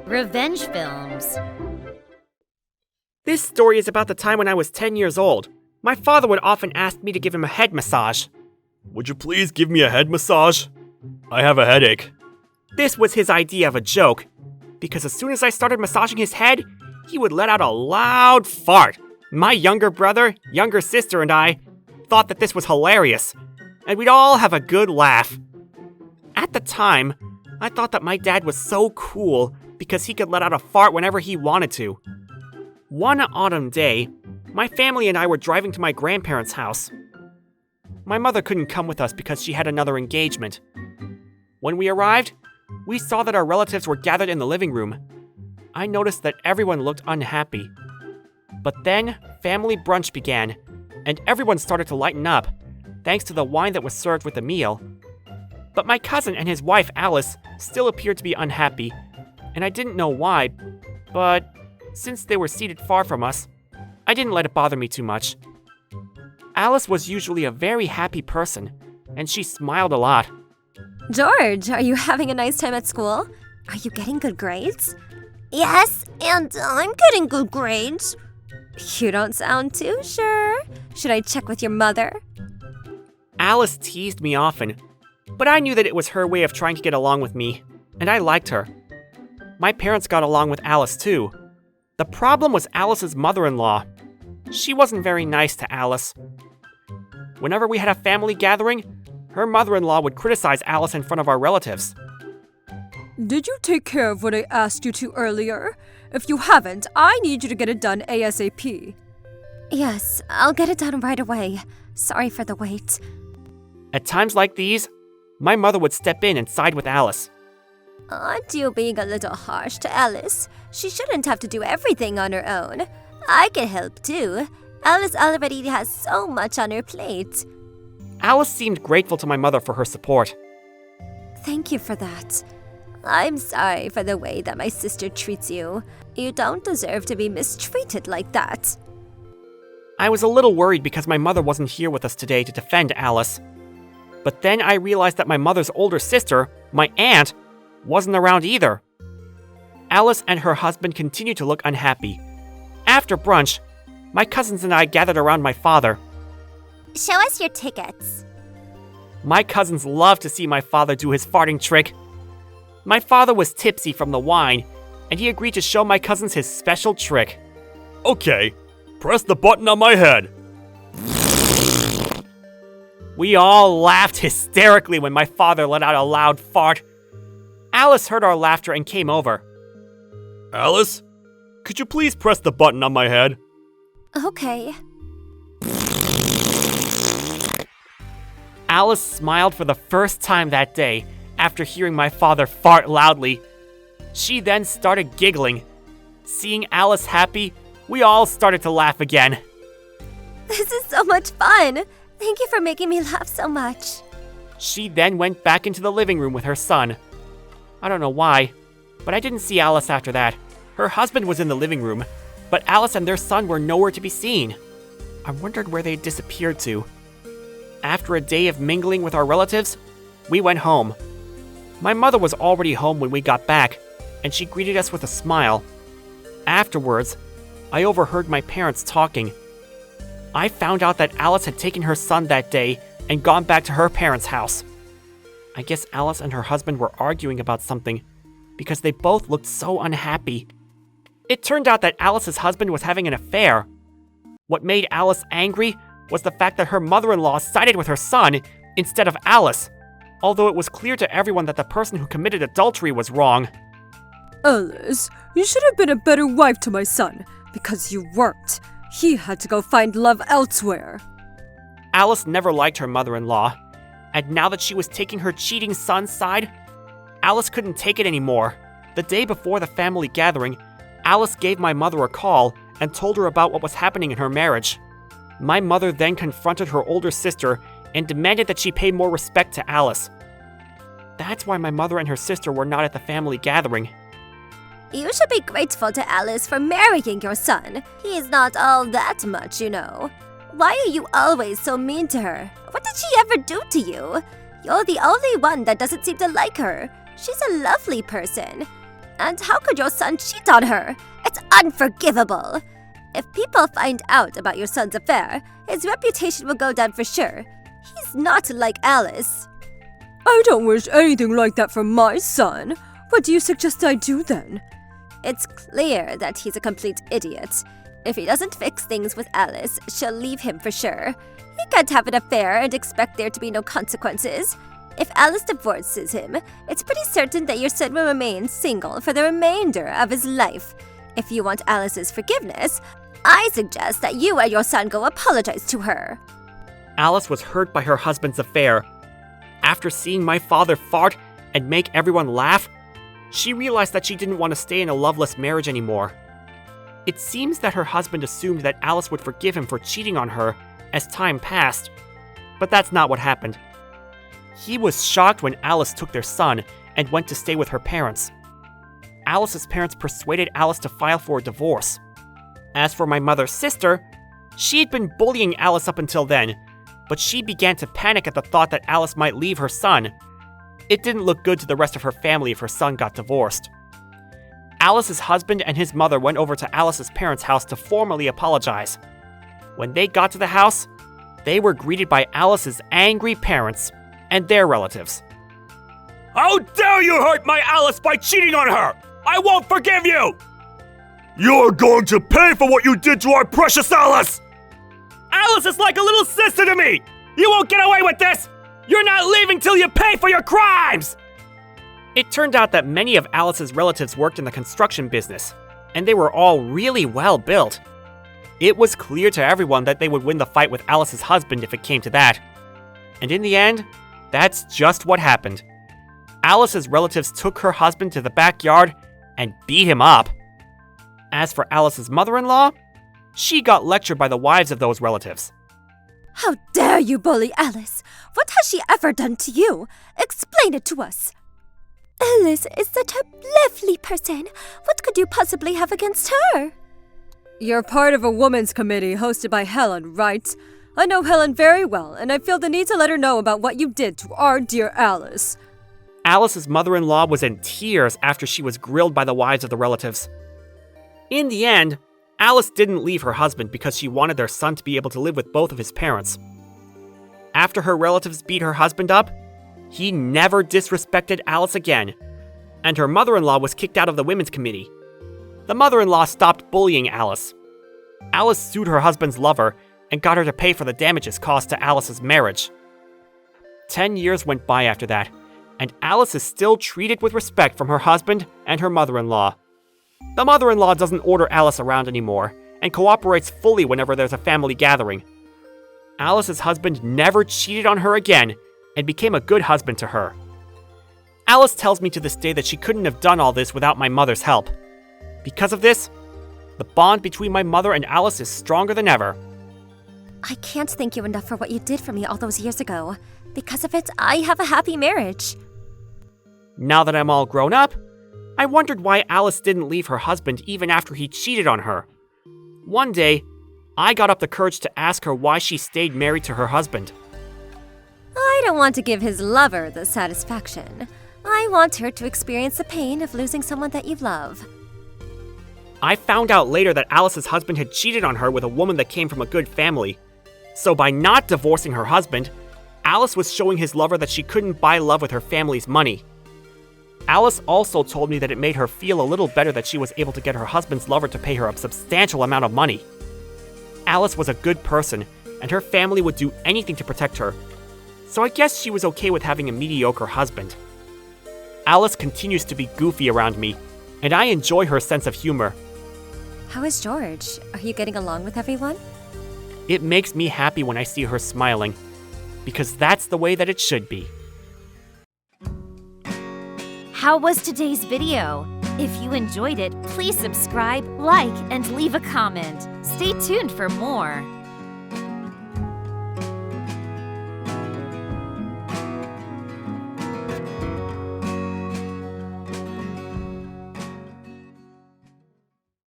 Revenge films. This story is about the time when I was 10 years old. My father would often ask me to give him a head massage. Would you please give me a head massage? I have a headache. This was his idea of a joke, because as soon as I started massaging his head, he would let out a loud fart. My younger brother, younger sister, and I thought that this was hilarious, and we'd all have a good laugh. At the time, I thought that my dad was so cool because he could let out a fart whenever he wanted to. One autumn day, my family and I were driving to my grandparents' house. My mother couldn't come with us because she had another engagement. When we arrived, we saw that our relatives were gathered in the living room. I noticed that everyone looked unhappy. But then, family brunch began, and everyone started to lighten up, thanks to the wine that was served with the meal. But my cousin and his wife, Alice, still appeared to be unhappy, and I didn't know why, but since they were seated far from us, I didn't let it bother me too much. Alice was usually a very happy person, and she smiled a lot. George, are you having a nice time at school? Are you getting good grades? Yes, and I'm getting good grades. You don't sound too sure. Should I check with your mother? Alice teased me often, but I knew that it was her way of trying to get along with me, and I liked her. My parents got along with Alice too. The problem was Alice's mother-in-law. She wasn't very nice to Alice. Whenever we had a family gathering, her mother-in-law would criticize Alice in front of our relatives. Did you take care of what I asked you to earlier? If you haven't, I need you to get it done ASAP. Yes, I'll get it done right away. Sorry for the wait. At times like these, my mother would step in and side with Alice. Aren't you being a little harsh to Alice? She shouldn't have to do everything on her own. I can help too. Alice already has so much on her plate. Alice seemed grateful to my mother for her support. Thank you for that. I'm sorry for the way that my sister treats you. You don't deserve to be mistreated like that. I was a little worried because my mother wasn't here with us today to defend Alice. But then I realized that my mother's older sister, my aunt, wasn't around either. Alice and her husband continued to look unhappy. After brunch, my cousins and I gathered around my father. Show us your tickets. My cousins loved to see my father do his farting trick. My father was tipsy from the wine, and he agreed to show my cousins his special trick. Okay, press the button on my head. We all laughed hysterically when my father let out a loud fart. Alice heard our laughter and came over. Alice, could you please press the button on my head? Okay. Alice smiled for the first time that day after hearing my father fart loudly. She then started giggling. Seeing Alice happy, we all started to laugh again. This is so much fun. Thank you for making me laugh so much. She then went back into the living room with her son. I don't know why, but I didn't see Alice after that. Her husband was in the living room, but Alice and their son were nowhere to be seen. I wondered where they disappeared to. After a day of mingling with our relatives, we went home. My mother was already home when we got back, and she greeted us with a smile. Afterwards, I overheard my parents talking. I found out that Alice had taken her son that day and gone back to her parents' house. I guess Alice and her husband were arguing about something because they both looked so unhappy. It turned out that Alice's husband was having an affair. What made Alice angry was the fact that her mother-in-law sided with her son instead of Alice, although it was clear to everyone that the person who committed adultery was wrong. Alice, you should have been a better wife to my son, because you weren't. He had to go find love elsewhere. Alice never liked her mother-in-law, and now that she was taking her cheating son's side, Alice couldn't take it anymore. The day before the family gathering, Alice gave my mother a call and told her about what was happening in her marriage. My mother then confronted her older sister and demanded that she pay more respect to Alice. That's why my mother and her sister were not at the family gathering. You should be grateful to Alice for marrying your son. He is not all that much, you know. Why are you always so mean to her? What did she ever do to you? You're the only one that doesn't seem to like her. She's a lovely person. And how could your son cheat on her? It's unforgivable. If people find out about your son's affair, his reputation will go down for sure. He's not like Alice. I don't wish anything like that for my son. What do you suggest I do then? It's clear that he's a complete idiot. If he doesn't fix things with Alice, she'll leave him for sure. He can't have an affair and expect there to be no consequences. If Alice divorces him, it's pretty certain that your son will remain single for the remainder of his life. If you want Alice's forgiveness, I suggest that you and your son go apologize to her. Alice was hurt by her husband's affair. After seeing my father fart and make everyone laugh, she realized that she didn't want to stay in a loveless marriage anymore. It seems that her husband assumed that Alice would forgive him for cheating on her as time passed, but that's not what happened. He was shocked when Alice took their son and went to stay with her parents. Alice's parents persuaded Alice to file for a divorce. As for my mother's sister, she had been bullying Alice up until then, but she began to panic at the thought that Alice might leave her son. It didn't look good to the rest of her family if her son got divorced. Alice's husband and his mother went over to Alice's parents' house to formally apologize. When they got to the house, they were greeted by Alice's angry parents and their relatives. How dare you hurt my Alice by cheating on her! I won't forgive you! You're going to pay for what you did to our precious Alice! Alice is like a little sister to me! You won't get away with this! You're not leaving till you pay for your crimes! It turned out that many of Alice's relatives worked in the construction business, and they were all really well built. It was clear to everyone that they would win the fight with Alice's husband if it came to that. And in the end, that's just what happened. Alice's relatives took her husband to the backyard and beat him up. As for Alice's mother-in-law, she got lectured by the wives of those relatives. How dare you bully Alice? What has she ever done to you? Explain it to us. Alice is such a lovely person. What could you possibly have against her? You're part of a women's committee hosted by Helen, right? I know Helen very well, and I feel the need to let her know about what you did to our dear Alice. Alice's mother-in-law was in tears after she was grilled by the wives of the relatives. In the end, Alice didn't leave her husband because she wanted their son to be able to live with both of his parents. After her relatives beat her husband up, he never disrespected Alice again, and her mother-in-law was kicked out of the women's committee. The mother-in-law stopped bullying Alice. Alice sued her husband's lover and got her to pay for the damages caused to Alice's marriage. 10 years went by after that, and Alice is still treated with respect from her husband and her mother-in-law. The mother-in-law doesn't order Alice around anymore, and cooperates fully whenever there's a family gathering. Alice's husband never cheated on her again, and became a good husband to her. Alice tells me to this day that she couldn't have done all this without my mother's help. Because of this, the bond between my mother and Alice is stronger than ever. I can't thank you enough for what you did for me all those years ago. Because of it, I have a happy marriage. Now that I'm all grown up, I wondered why Alice didn't leave her husband even after he cheated on her. One day, I got up the courage to ask her why she stayed married to her husband. I don't want to give his lover the satisfaction. I want her to experience the pain of losing someone that you love. I found out later that Alice's husband had cheated on her with a woman that came from a good family. So by not divorcing her husband, Alice was showing his lover that she couldn't buy love with her family's money. Alice also told me that it made her feel a little better that she was able to get her husband's lover to pay her a substantial amount of money. Alice was a good person, and her family would do anything to protect her. So I guess she was okay with having a mediocre husband. Alice continues to be goofy around me, and I enjoy her sense of humor. How is George? Are you getting along with everyone? It makes me happy when I see her smiling, because that's the way that it should be. How was today's video? If you enjoyed it, please subscribe, like, and leave a comment. Stay tuned for more.